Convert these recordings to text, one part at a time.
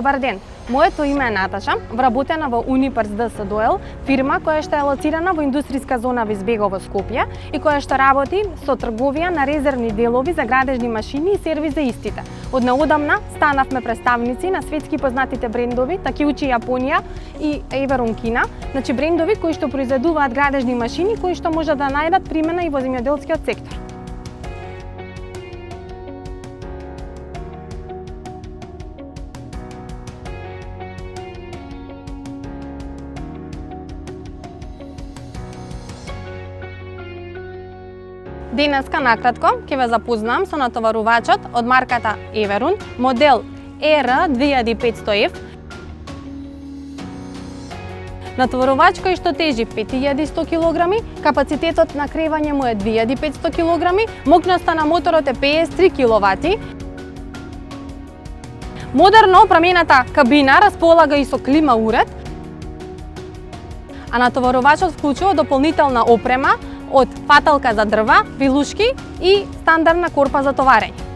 Добар ден. Моето име е Наташа, вработена во Uniparts ДС фирма која што е лоцирана во индустријска зона во Избегово, Скопје и која што работи со трговија на резервни делови за градежни машини и сервис за истите. Од неодамна станавме представници на светски познатите брендови Takeuchi Јапонија и Everon Кина, значи брендови кои што произведуваат градежни машини кои што може да најдат примена и во земјоделскиот сектор. Денеска накратко ќе ве запознам со натоварувачот од марката Everon, модел ER2500F. Натоварувач кој што тежи 5100 кг, капацитетот на кревање му е 2500 кг, мокноста на моторот е 53 кВт. Модерно опремената кабина располага и со клима уред, а натоварувачот вклучува дополнителна опрема од фаталка за дрва, вилушки и стандардна корпа за товарење.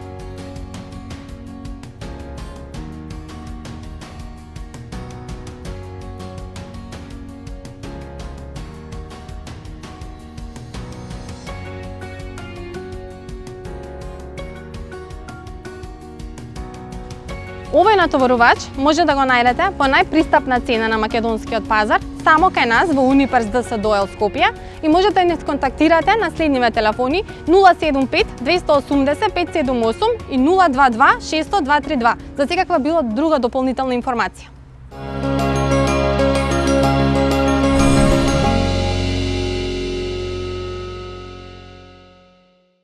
Овој натоварувач може да го најдете по најпристапна цена на македонскиот пазар само кај нас во Uniparts ДС Скопје и можете да ни контактирате на следниве телефони 075 280 578 и 022 600 232 за секаква било друга дополнителна информација.